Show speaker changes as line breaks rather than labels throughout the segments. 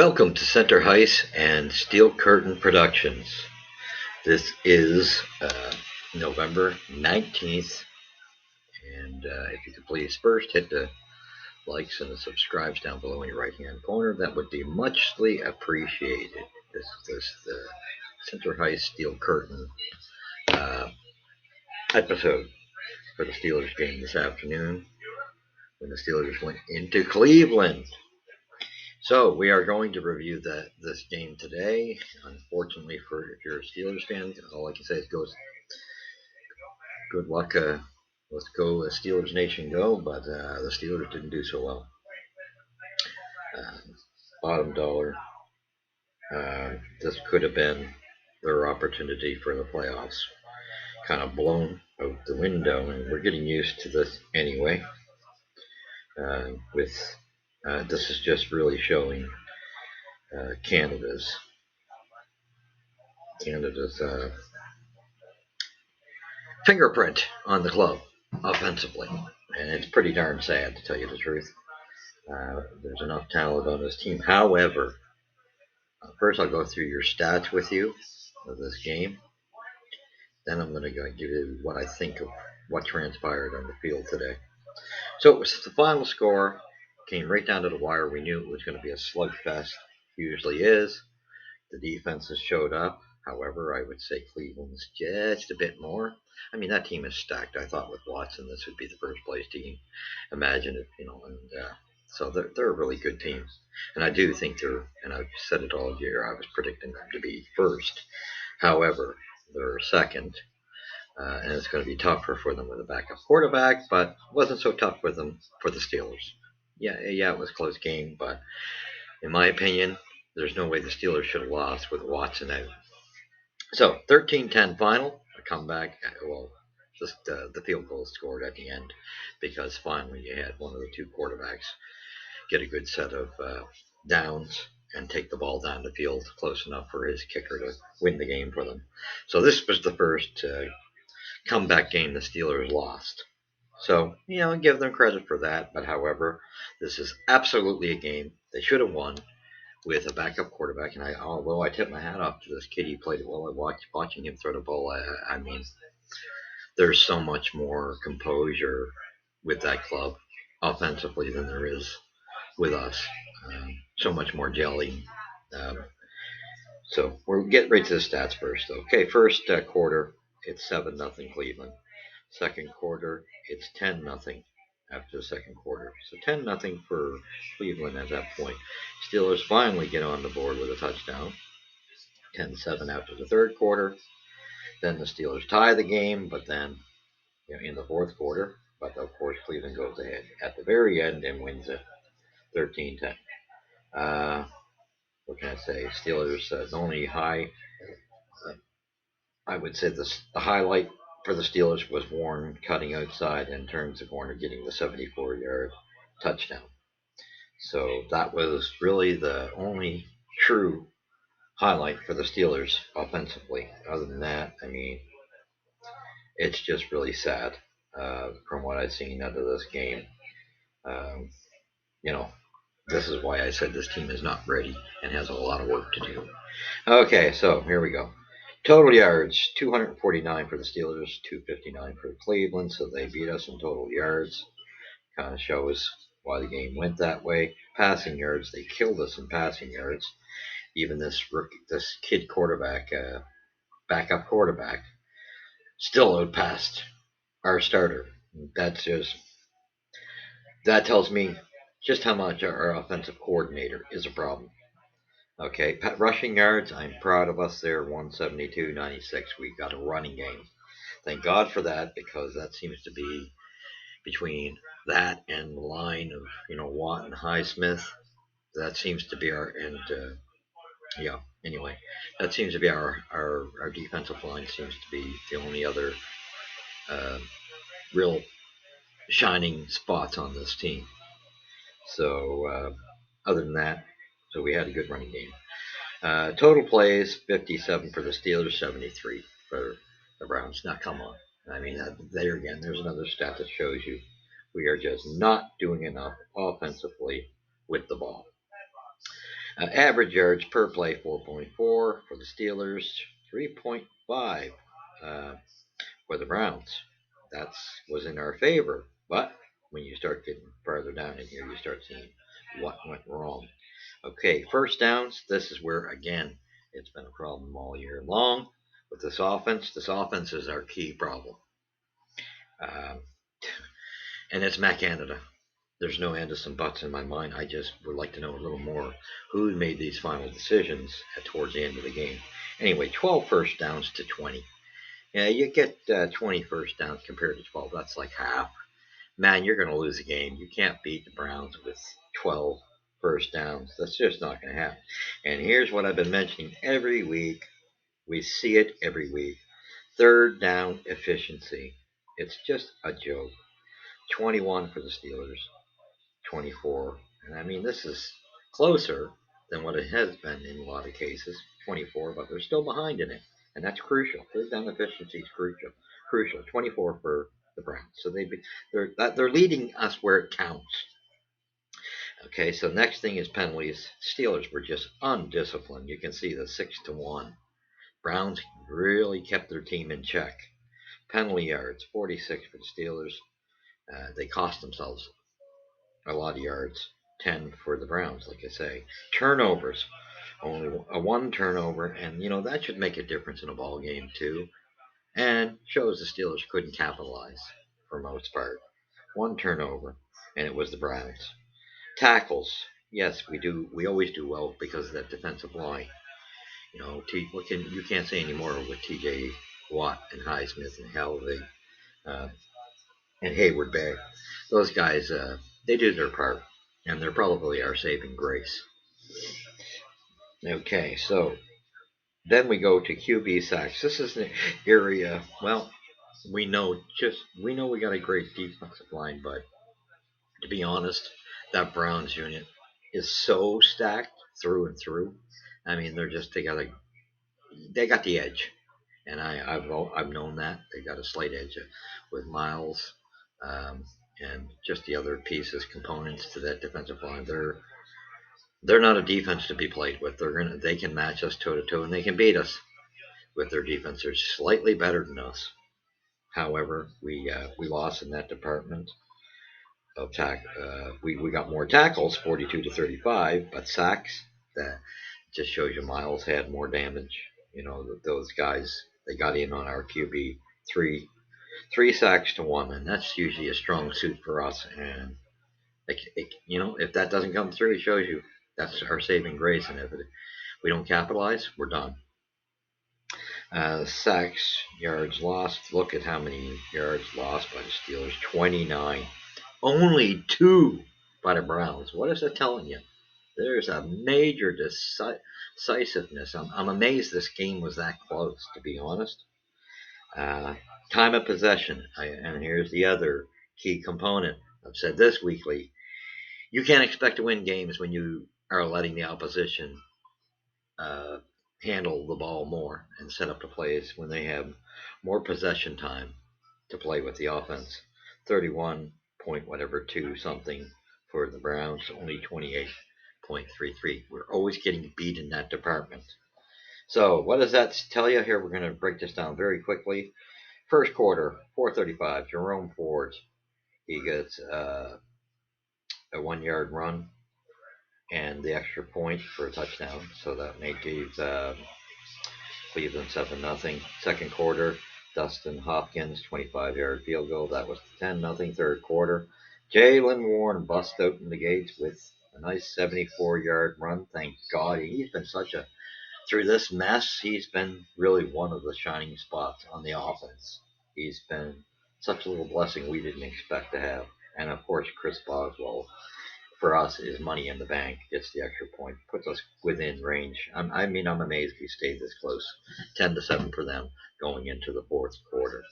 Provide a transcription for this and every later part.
Welcome to Center Hice and Steel Curtain Productions. This is November 19th, and if you could please first hit the likes and the subscribes down below in your right hand corner, that would be muchly appreciated. This is the Center Hice Steel Curtain uh, episode for the Steelers game this afternoon when the Steelers went into Cleveland. So we are going to review this game today. Unfortunately, for if you're a Steelers fan, all I can say is good luck. Let's go, Steelers Nation, go! But the Steelers didn't do so well. Uh, Bottom dollar. This could have been their opportunity for the playoffs. Kind of blown out the window, and we're getting used to this anyway. This is just really showing Canada's fingerprint on the club offensively, and it's pretty darn sad, to tell you the truth. There's enough talent on this team. However, first I'll go through your stats with you of this game. Then I'm going to go give you what I think of what transpired on the field today. So it was the final score, came right down to the wire. We knew it was going to be a slugfest. Usually is. The defenses showed up. However, I would say Cleveland's just a bit more. I mean, that team is stacked. I thought with Watson, this would be the first place team. Imagine it, so they're a really good team. And I do think and I've said it all year, I was predicting them to be first. However, they're second. And it's going to be tougher for them with a backup quarterback, but it wasn't so tough with them for the Steelers. Yeah, it was a close game, but in my opinion, there's no way the Steelers should have lost with Watson out. So 13-10 final, a comeback. Well, just the field goal scored at the end because finally you had one of the two quarterbacks get a good set of downs and take the ball down the field close enough for his kicker to win the game for them. So this was the first comeback game the Steelers lost. So, give them credit for that. But however, this is absolutely a game they should have won with a backup quarterback. And although I tip my hat off to this kid, he played it well. I watching him throw the ball. I mean, there's so much more composure with that club offensively than there is with us. So much more jelly. So we'll get right to the stats first. Okay, first quarter, it's 7-0 Cleveland. Second quarter, it's 10-0 after the second quarter. So 10-0 for Cleveland at that point. Steelers finally get on the board with a touchdown. 10-7 after the third quarter. Then the Steelers tie the game, but then in the fourth quarter. But of course, Cleveland goes ahead at the very end and wins it 13-10. What can I say? Steelers, the only high, I would say the highlight for the Steelers was Warren cutting outside and turns the corner, getting the 74-yard touchdown. So that was really the only true highlight for the Steelers offensively. Other than that, I mean, it's just really sad from what I've seen out of this game. This is why I said this team is not ready and has a lot of work to do. Okay, so here we go. Total yards, 249 for the Steelers, 259 for Cleveland, so they beat us in total yards. Kind of shows why the game went that way. Passing yards, they killed us in passing yards. Even this kid quarterback, backup quarterback, still outpassed our starter. That tells me just how much our offensive coordinator is a problem. Okay, rushing yards, I'm proud of us there, 172-96. We got a running game. Thank God for that, because that seems to be between that and the line of, Watt and Highsmith. That seems to be anyway, that seems to be our defensive line seems to be the only other real shining spots on this team. So other than that, so we had a good running game. Total plays, 57 for the Steelers, 73 for the Browns. Now, come on. I mean, there again, there's another stat that shows you we are just not doing enough offensively with the ball. Average yards per play 4.4 for the Steelers, 3.5 uh, for the Browns. That was in our favor. But when you start getting farther down in here, you start seeing what went wrong. Okay, first downs. This is where, again, it's been a problem all year long with this offense. This offense is our key problem. Um, and it's Matt Canada. There's no ands and buts in my mind. I just would like to know a little more who made these final decisions towards the end of the game. Anyway, 12 first downs to 20. Yeah, you get 20 first downs compared to 12. That's like half. Man, you're going to lose a game. You can't beat the Browns with 12 first downs. That's just not going to happen. And here's what I've been mentioning every week. We see it every week. Third down efficiency. It's just a joke. 21 for the Steelers, 24. And I mean, this is closer than what it has been in a lot of cases, 24, but they're still behind in it. And that's crucial. Third down efficiency is crucial. Crucial. 24 for the Browns. So they're leading us where it counts. Okay, so next thing is penalties. Steelers were just undisciplined. You can see the 6-1. Browns really kept their team in check. Penalty yards, 46 for the Steelers. They cost themselves a lot of yards. 10 for the Browns, like I say. Turnovers, only a one turnover, and that should make a difference in a ball game too, and shows the Steelers couldn't capitalize for most part. One turnover, and it was the Browns. Tackles, yes, we do. We always do well because of that defensive line. You can't say anymore with T.J. Watt and Highsmith and Halvey and Hayward Bay. Those guys, they did their part, and they're probably our saving grace. Okay, so then we go to QB sacks. This is an area. Well, we know we got a great defensive line, but to be honest, that Browns unit is so stacked through and through. I mean, they got the edge, and I've known that they got a slight edge with Miles, um, and just the other pieces, components to that defensive line. They're not a defense to be played with. They can match us toe to toe, and they can beat us with their defense. They're slightly better than us. However, we lost in that department of tack. We got more tackles, 42-35, but sacks, that just shows you Miles had more damage. Those guys, they got in on our QB three sacks to one, and that's usually a strong suit for us. And if that doesn't come through, it shows you that's our saving grace. And if we don't capitalize, we're done. Sacks, yards lost. Look at how many yards lost by the Steelers. 29. Only 2 by the Browns. What is that telling you? There's a major decisiveness. I'm amazed this game was that close, to be honest. Time of possession. And here's the other key component. I've said this weekly. You can't expect to win games when you are letting the opposition handle the ball more and set up the plays when they have more possession time to play with the offense. 31 point whatever 2 something for the Browns, only 28.33. We're always getting beat in that department. So what does that tell you? Here we're going to break this down very quickly. First quarter, 4:35. Jerome Ford, he gets a 1-yard run and the extra point for a touchdown. So that gave Cleveland 7-0. Second quarter, Dustin Hopkins, 25-yard field goal. That was 10-0. Third quarter, Jaylen Warren bust out in the gates with a nice 74-yard run. Thank God. He's been through this mess, he's been really one of the shining spots on the offense. He's been such a little blessing we didn't expect to have. And of course, Chris Boswell, for us, is money in the bank. Gets the extra point, puts us within range. I'm amazed we stayed this close. 10-7 for them going into the fourth quarter.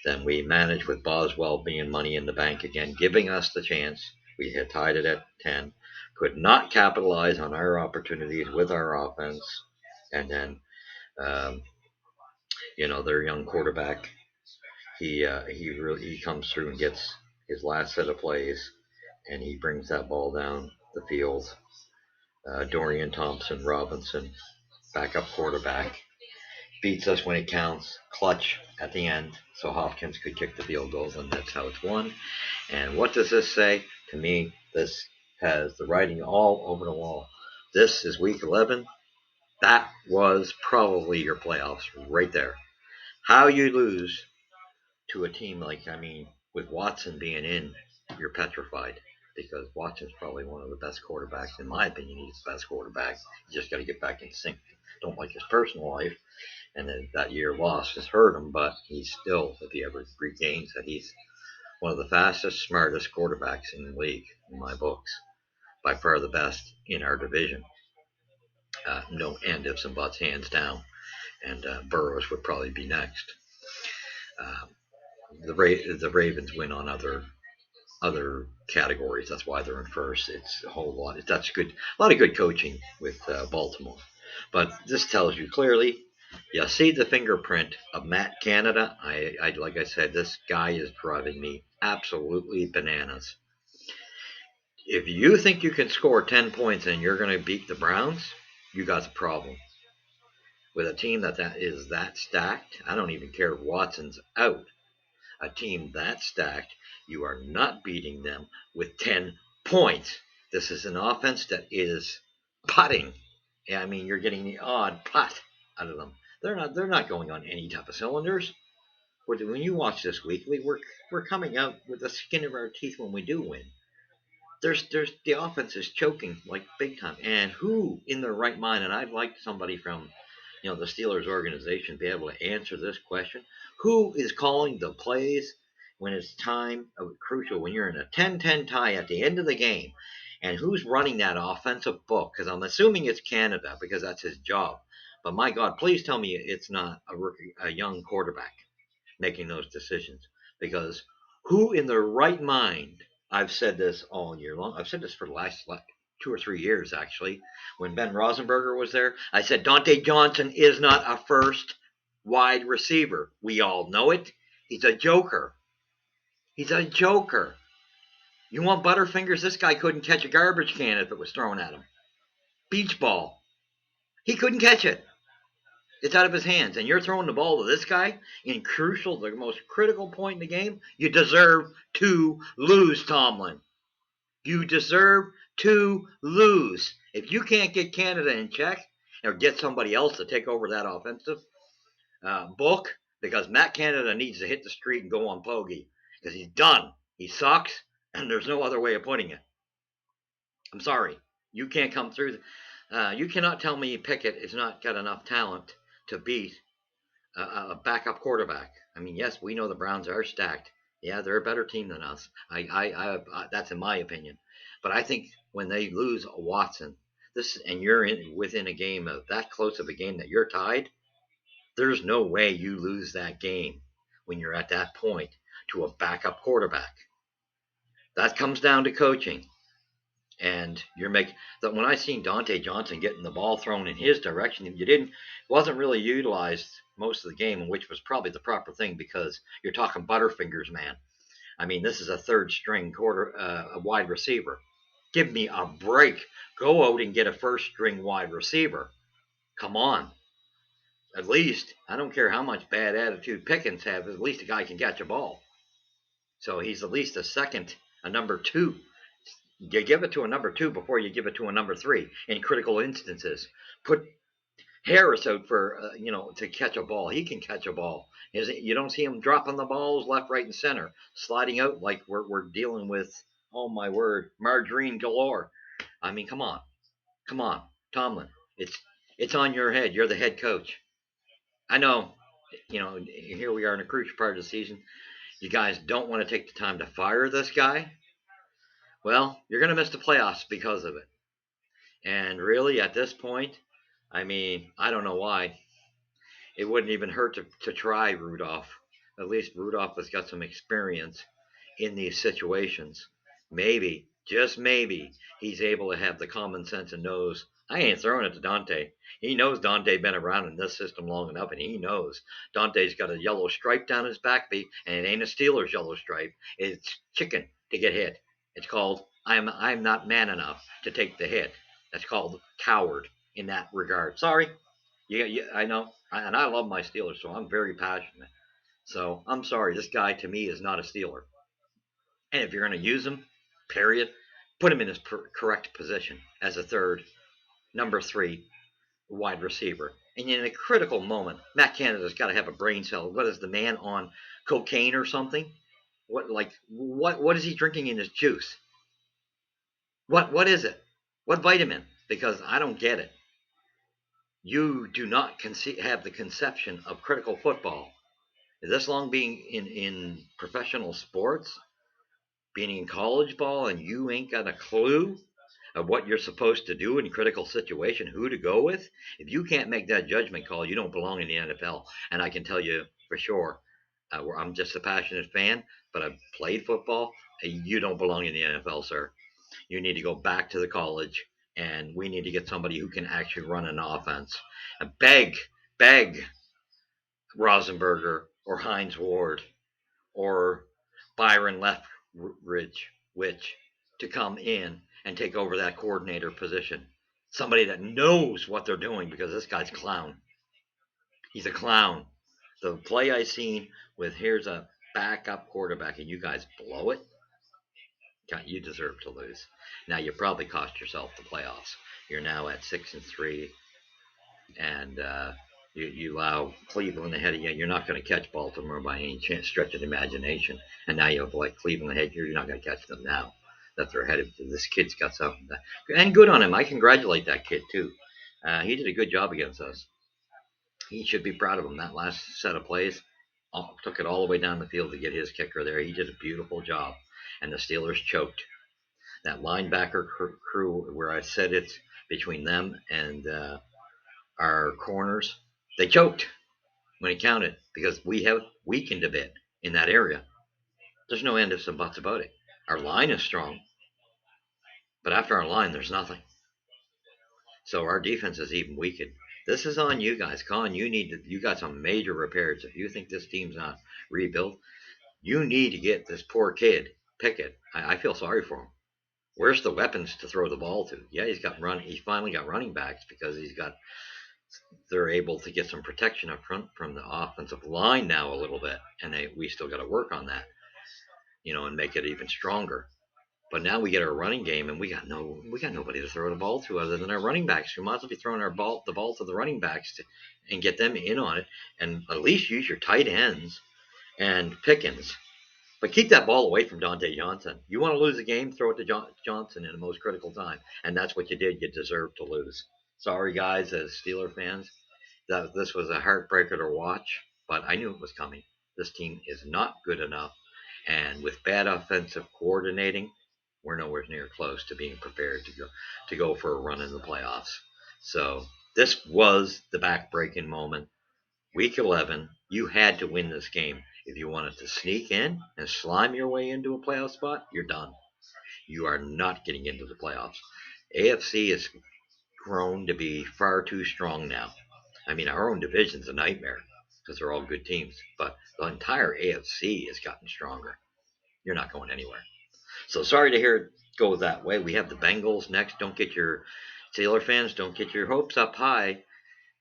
Then we managed with Boswell being money in the bank again, giving us the chance. We had tied it at 10. Could not capitalize on our opportunities with our offense. And then, their young quarterback, he comes through and gets his last set of plays, and he brings that ball down the field Dorian Thompson Robinson, backup quarterback, beats us when it counts, clutch at the end, so Hopkins could kick the field goals, and that's how it's won. And what does this say? To me, this has the writing all over the wall. This is week 11. That was probably your playoffs right there. How you lose to a team like, with Watson being in, you're petrified because Watson's probably one of the best quarterbacks. In my opinion, he's the best quarterback. You just got to get back in sync. Don't like his personal life, and then that year loss has hurt him, but he's still, if he ever regains that, he's one of the fastest, smartest quarterbacks in the league, in my books. By far the best in our division. No and ifs and buts, hands down. And Burrows would probably be next. Um, the Ravens win on other categories. That's why they're in first. It's a whole lot. That's good. A lot of good coaching with Baltimore. But this tells you clearly. You see the fingerprint of Matt Canada. I like I said, this guy is driving me absolutely bananas. If you think you can score 10 points and you're going to beat the Browns, you got a problem. With a team that is that stacked, I don't even care if Watson's out. A team that stacked, you are not beating them with 10 points. This is an offense that is putting. You're getting the odd putt out of them. They're not going on any type of cylinders. When you watch this weekly, we're coming out with the skin of our teeth when we do win. There's the offense is choking like big time. And who in their right mind, and I'd like somebody from the Steelers organization to be able to answer this question. Who is calling the plays when it's time crucial, when you're in a 10-10 tie at the end of the game? And who's running that offensive book? Because I'm assuming it's Canada because that's his job. But my God, please tell me it's not a young quarterback making those decisions. Because who in their right mind, I've said this all year long, I've said this for the last 2 or 3 years, actually. When Ben Roethlisberger was there, I said Dante Johnson is not a first wide receiver. We all know it. He's a joker. He's a joker. You want Butterfingers? This guy couldn't catch a garbage can if it was thrown at him. Beach ball. He couldn't catch it. It's out of his hands, and you're throwing the ball to this guy in the most critical point in the game. You deserve to lose, Tomlin. You deserve to lose. If you can't get Canada in check or get somebody else to take over that offensive book, because Matt Canada needs to hit the street and go on Pogey because he's done. He sucks, and there's no other way of putting it. I'm sorry. You can't come through. You cannot tell me Pickett has not got enough talent to beat a backup quarterback. Yes, we know the Browns are stacked. Yeah, they're a better team than us. That's in my opinion. But I think when they lose Watson, and you're within a game of that close of a game that you're tied, there's no way you lose that game when you're at that point to a backup quarterback. That comes down to coaching. And when I seen Dante Johnson getting the ball thrown in his direction, wasn't really utilized most of the game, which was probably the proper thing because you're talking Butterfingers, man. This is a third string a wide receiver. Give me a break. Go out and get a first string wide receiver. Come on. At least, I don't care how much bad attitude Pickens have, at least a guy can catch a ball. So he's at least a number two. You give it to a number two before you give it to a number three in critical instances. Put Harris out for, to catch a ball. He can catch a ball. You don't see him dropping the balls left, right, and center, sliding out like we're dealing with, oh my word, margarine galore. Come on, Tomlin. It's on your head. You're the head coach. I know, here we are in a crucial part of the season. You guys don't want to take the time to fire this guy. Well, you're going to miss the playoffs because of it. And really, at this point, I don't know why. It wouldn't even hurt to try Rudolph. At least Rudolph has got some experience in these situations. Maybe, just maybe, he's able to have the common sense and knows, I ain't throwing it to Dante. He knows Dante been around in this system long enough, and he knows Dante's got a yellow stripe down his back, and it ain't a Steelers yellow stripe. It's chicken to get hit. It's called I'm not man enough to take the hit. That's called coward in that regard. Sorry. Yeah, I know. And I love my Steelers, so I'm very passionate. So I'm sorry. This guy, to me, is not a Steeler. And if you're going to use him, period, put him in his correct position as a third, number 3 wide receiver. And in a critical moment, Matt Canada's got to have a brain cell. What is the man on cocaine or something? What is he drinking in his juice? What is it? What vitamin? Because I don't get it. You do not have the conception of critical football. This long being in professional sports, being in college ball, and you ain't got a clue of what you're supposed to do in critical situation, who to go with. If you can't make that judgment call, you don't belong in the NFL. And I can tell you for sure, I'm just a passionate fan, but I've played football. You don't belong in the NFL, sir. You need to go back to the college, and we need to get somebody who can actually run an offense. And beg Rosenberger or Hines Ward or Byron Leftwich to come in and take over that coordinator position. Somebody that knows what they're doing, because this guy's a clown. He's a clown. The play I seen with here's a backup quarterback and you guys blow it, you deserve to lose. Now you probably cost yourself the playoffs. You're now at 6-3, and you allow Cleveland ahead of you. You're not going to catch Baltimore by any stretch of the imagination. And now you have like Cleveland ahead. You're not going to catch them now that they're ahead of you. This kid's got something. And good on him. I congratulate that kid too. He did a good job against us. He should be proud of him. That last set of plays, took it all the way down the field to get his kicker there. He did a beautiful job. And the Steelers choked. That linebacker crew, where I said it's between them and our corners, they choked when it counted because we have weakened a bit in that area. There's no end ifs and buts about it. Our line is strong, but after our line, there's nothing. So our defense is even weakened. This is on you guys. Colin, you got some major repairs. If you think this team's not rebuilt, you need to get this poor kid, Pickett. I feel sorry for him. Where's the weapons to throw the ball to? Yeah, he finally got running backs because they're able to get some protection up front from the offensive line now a little bit, and we still got to work on that, and make it even stronger. But now we get our running game, and we got nobody to throw the ball to other than our running backs. We might as well be throwing the ball to the running backs and get them in on it, and at least use your tight ends and Pickens. But keep that ball away from Dante Johnson. You want to lose a game, throw it to Johnson in the most critical time, and that's what you did. You deserve to lose. Sorry, guys, as Steeler fans, that this was a heartbreaker to watch, but I knew it was coming. This team is not good enough, and with bad offensive coordinating, we're nowhere near close to being prepared to go for a run in the playoffs. So this was the back-breaking moment. Week 11, you had to win this game. If you wanted to sneak in and slime your way into a playoff spot, you're done. You are not getting into the playoffs. AFC has grown to be far too strong now. I mean, our own division's a nightmare because they're all good teams, but the entire AFC has gotten stronger. You're not going anywhere. So sorry to hear it go that way. We have the Bengals next. Don't get your Steeler fans, don't get your hopes up high.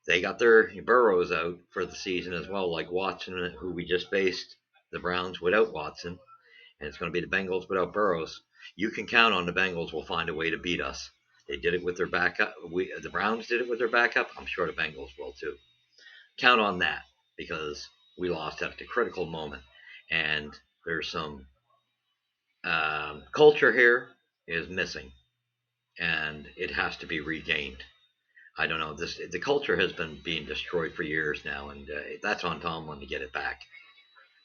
They got their Burrows out for the season as well, like Watson, who we just faced the Browns without Watson, and it's going to be the Bengals without Burrows. You can count on the Bengals will find a way to beat us. They did it with their backup. The Browns did it with their backup. I'm sure the Bengals will too. Count on that because we lost at the critical moment, and there's some culture here is missing, and it has to be regained. I don't know. The culture has been being destroyed for years now, and that's on Tomlin to get it back,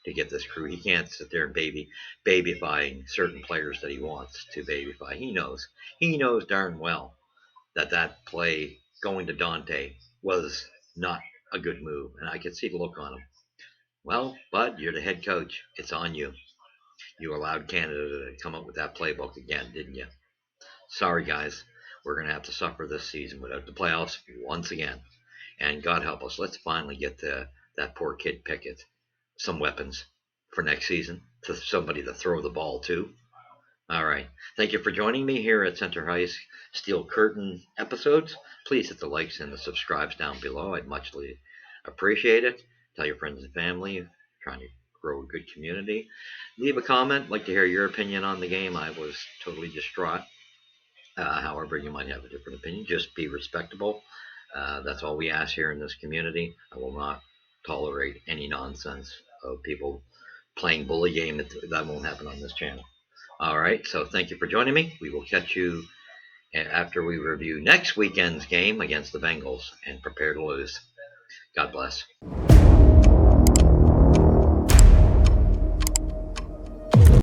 to get this crew. He can't sit there and babyfying certain players that he wants to babyfy. He knows darn well that play going to Dante was not a good move, and I could see the look on him. Well, Bud, you're the head coach. It's on you. You allowed Canada to come up with that playbook again, didn't you? Sorry, guys. We're going to have to suffer this season without the playoffs once again. And God help us. Let's finally get that poor kid Pickett some weapons for next season, to somebody to throw the ball to. All right. Thank you for joining me here at Center Hice Steel Curtain episodes. Please hit the likes and the subscribes down below. I'd muchly appreciate it. Tell your friends and family. Trying to grow a good community. Leave a comment. Like to hear your opinion on the game. I was totally distraught. However, you might have a different opinion. Just be respectable. That's all we ask here in this community. I will not tolerate any nonsense of people playing bully game. That won't happen on this channel. All right, so thank you for joining me. We will catch you after we review next weekend's game against the Bengals and prepare to lose. God bless.